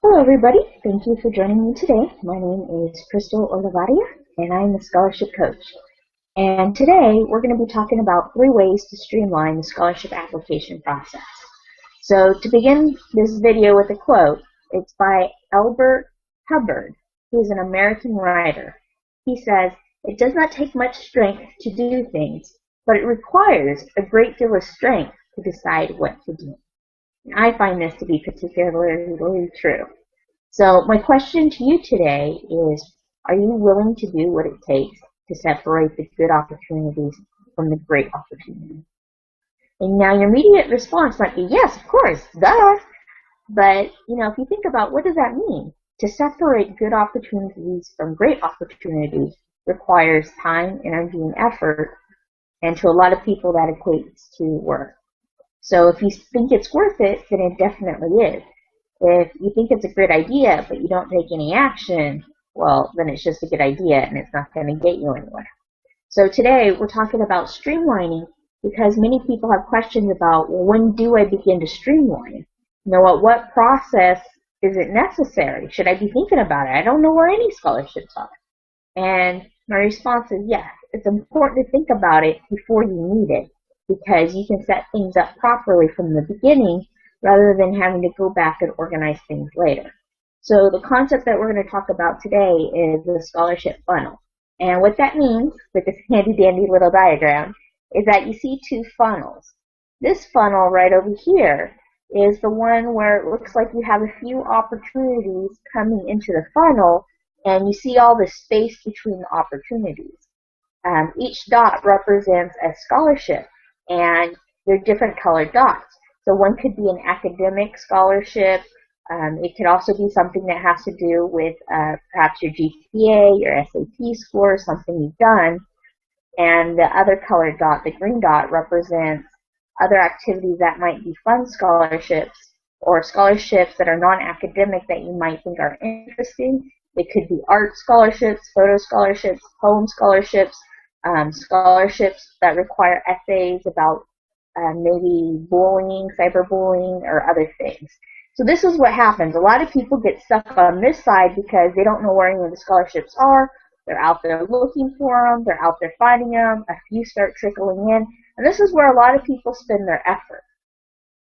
Hello everybody, thank you for joining me today. My name is Crystal Olivarria and I'm a scholarship coach. And today we're going to be talking about 3 ways to streamline the scholarship application process. So to begin this video with a quote, it's by Albert Hubbard, who is an American writer. He says, "It does not take much strength to do things, but it requires a great deal of strength to decide what to do." And I find this to be particularly true. So my question to you today is, are you willing to do what it takes to separate the good opportunities from the great opportunities? And now your immediate response might be, yes, of course, duh. But, if you think about what does that mean? To separate good opportunities from great opportunities requires time, energy, and effort. And to a lot of people, that equates to work. So if you think it's worth it, then it definitely is. If you think it's a great idea, but you don't take any action, well, then it's just a good idea and it's not going to get you anywhere. So today we're talking about streamlining because many people have questions about, well, when do I begin to streamline? At what process is it necessary? Should I be thinking about it? I don't know where any scholarships are. And my response is yes, it's important to think about it before you need it because you can set things up properly from the beginning rather than having to go back and organize things later. So the concept that we're going to talk about today is the scholarship funnel. And what that means, with this handy-dandy little diagram, is that you see 2 funnels. This funnel right over here is the one where it looks like you have a few opportunities coming into the funnel, and you see all the space between the opportunities. Each dot represents a scholarship, and they're different colored dots. So one could be an academic scholarship. It could also be something that has to do with perhaps your GPA, your SAT score, something you've done. And the other colored dot, the green dot, represents other activities that might be fun scholarships or scholarships that are non-academic that you might think are interesting. They could be art scholarships, photo scholarships, poem scholarships, scholarships that require essays about maybe bullying, cyberbullying, or other things. So this is what happens. A lot of people get stuck on this side because they don't know where any of the scholarships are. They're out there looking for them. They're out there finding them. A few start trickling in. And this is where a lot of people spend their effort.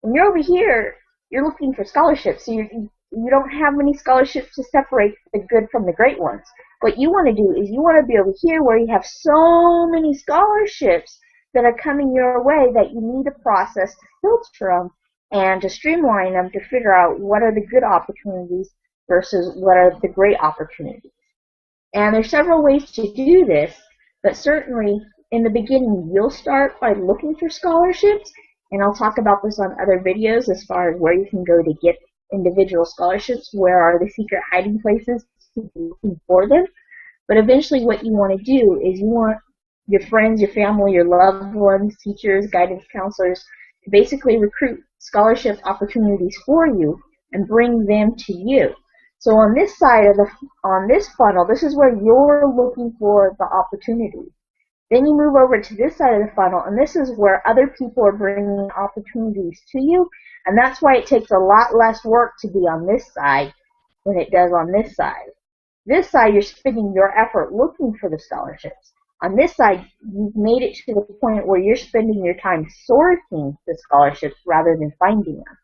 When you're over here, you're looking for scholarships. So you don't have many scholarships to separate the good from the great ones. What you want to do is you want to be over here where you have so many scholarships that are coming your way that you need a process to filter them and to streamline them to figure out what are the good opportunities versus what are the great opportunities. And there's several ways to do this, but certainly in the beginning you'll start by looking for scholarships, and I'll talk about this on other videos as far as where you can go to get individual scholarships, where are the secret hiding places to be looking for them. But eventually what you want to do is you want your friends, your family, your loved ones, teachers, guidance counselors to basically recruit scholarship opportunities for you and bring them to you. So on this side of on this funnel, this is where you're looking for the opportunity. Then you move over to this side of the funnel, and this is where other people are bringing opportunities to you, and that's why it takes a lot less work to be on this side than it does on this side. This side, you're spending your effort looking for the scholarships. On this side, you've made it to the point where you're spending your time sorting the scholarships rather than finding them.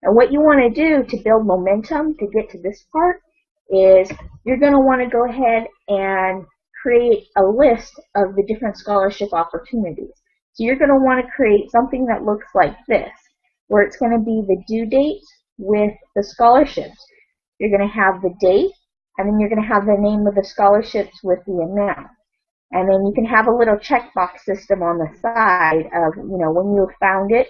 And what you want to do to build momentum to get to this part is you're going to want to go ahead and create a list of the different scholarship opportunities. So you're going to want to create something that looks like this, where it's going to be the due date with the scholarships. You're going to have the date, and then you're going to have the name of the scholarships with the amount. And then you can have a little checkbox system on the side of, when you have found it,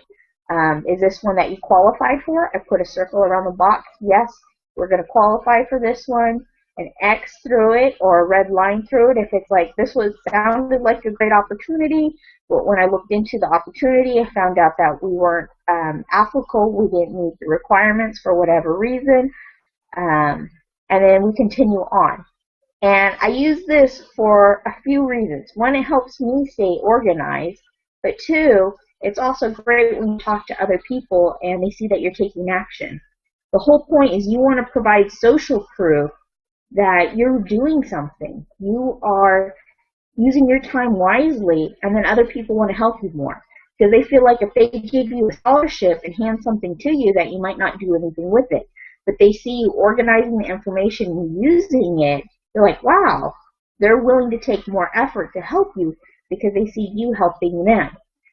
is this one that you qualified for? I put a circle around the box. Yes, we're going to qualify for this one. An X through it or a red line through it if it's like this sounded like a great opportunity, but when I looked into the opportunity, I found out that we weren't applicable. We didn't meet the requirements for whatever reason. And then we continue on. And I use this for a few reasons. One, it helps me stay organized, but 2, it's also great when you talk to other people and they see that you're taking action. The whole point is you want to provide social proof that you're doing something. You are using your time wisely, and then other people want to help you more. Because they feel like if they give you a scholarship and hand something to you, that you might not do anything with it. But they see you organizing the information and using it, they're like, wow, they're willing to take more effort to help you because they see you helping them.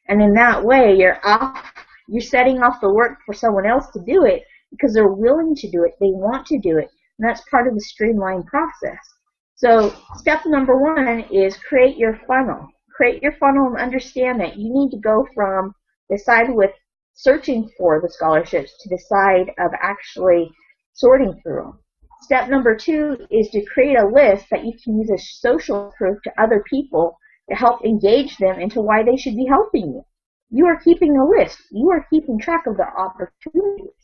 And in that way, you're setting off the work for someone else to do it because they're willing to do it, they want to do it, and that's part of the streamline process. So step number 1 is create your funnel. Create your funnel and understand that you need to go from the side with searching for the scholarships to the side of actually sorting through them. Step number 2 is to create a list that you can use as social proof to other people to help engage them into why they should be helping you. You are keeping a list. You are keeping track of the opportunities.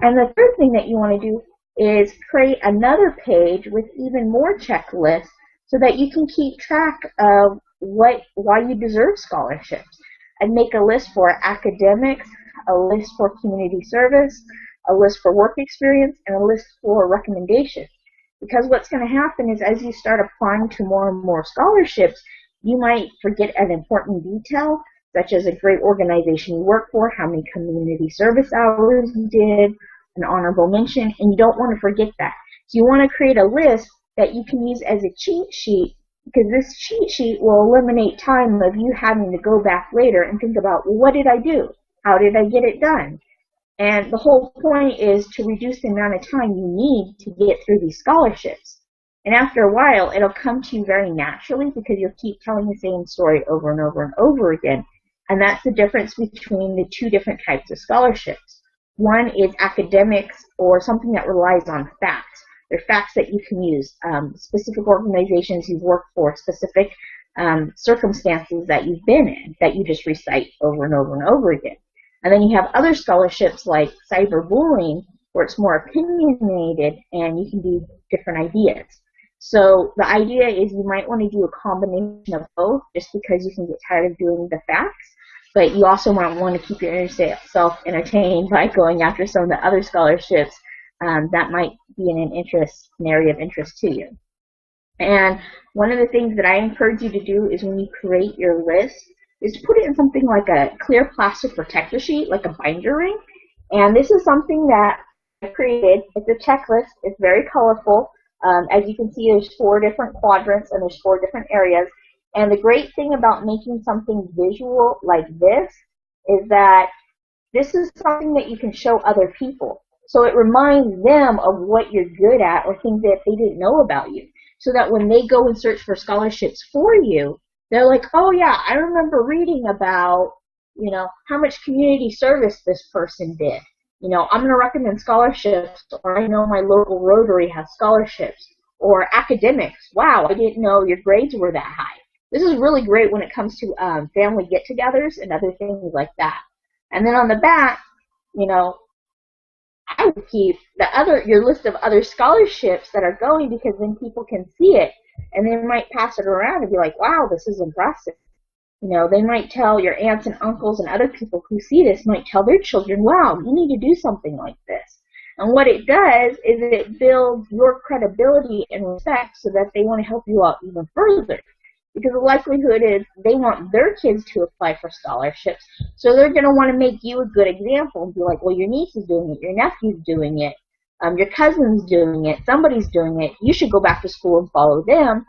And the third thing that you want to do is create another page with even more checklists so that you can keep track of why you deserve scholarships. And make a list for academics, a list for community service, a list for work experience, and a list for recommendations. Because what's going to happen is as you start applying to more and more scholarships, you might forget an important detail, such as a great organization you work for, how many community service hours you did, an honorable mention, and you don't want to forget that. So you want to create a list that you can use as a cheat sheet, because this cheat sheet will eliminate time of you having to go back later and think about, well, what did I do? How did I get it done? And the whole point is to reduce the amount of time you need to get through these scholarships. And after a while, it'll come to you very naturally because you'll keep telling the same story over and over and over again. And that's the difference between the 2 different types of scholarships. One is academics or something that relies on facts. They're facts that you can use, specific organizations you've worked for, specific circumstances that you've been in that you just recite over and over and over again. And then you have other scholarships like cyberbullying where it's more opinionated and you can do different ideas. So the idea is you might want to do a combination of both just because you can get tired of doing the facts, but you also might want to keep yourself entertained by going after some of the other scholarships that might be an area of interest to you. And one of the things that I encourage you to do is when you create your list is to put it in something like a clear plastic protector sheet, like a binder ring. And this is something that I created. It's a checklist. It's very colorful. As you can see, there's 4 different quadrants and there's 4 different areas. And the great thing about making something visual like this is that this is something that you can show other people. So it reminds them of what you're good at or things that they didn't know about you. So that when they go and search for scholarships for you, they're like, oh yeah, I remember reading about, how much community service this person did. I'm going to recommend scholarships, or I know my local Rotary has scholarships. Or academics, wow, I didn't know your grades were that high. This is really great when it comes to family get-togethers and other things like that. And then on the back, I would keep your list of other scholarships that are going, because then people can see it and they might pass it around and be like, wow, this is impressive. They might tell your aunts and uncles and other people who see this might tell their children, wow, you need to do something like this. And what it does is it builds your credibility and respect so that they want to help you out even further. Because the likelihood is they want their kids to apply for scholarships, so they're going to want to make you a good example and be like, well, your niece is doing it, your nephew's doing it, your cousin's doing it, somebody's doing it, you should go back to school and follow them.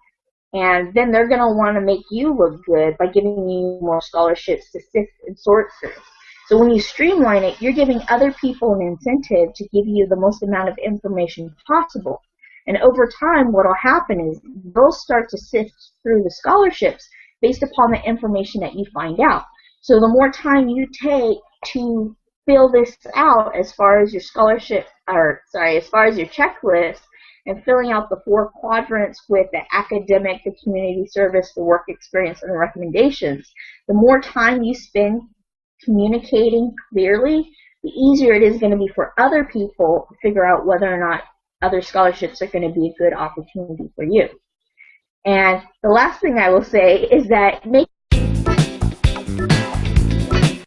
And then they're going to want to make you look good by giving you more scholarships to sift and sort through. So when you streamline it, you're giving other people an incentive to give you the most amount of information possible. And over time, what will happen is they'll start to sift through the scholarships based upon the information that you find out. So the more time you take to fill this out as far as your as far as your checklist, and filling out the 4 quadrants with the academic, the community service, the work experience, and the recommendations, the more time you spend communicating clearly, the easier it is going to be for other people to figure out whether or not other scholarships are going to be a good opportunity for you. And the last thing I will say is that make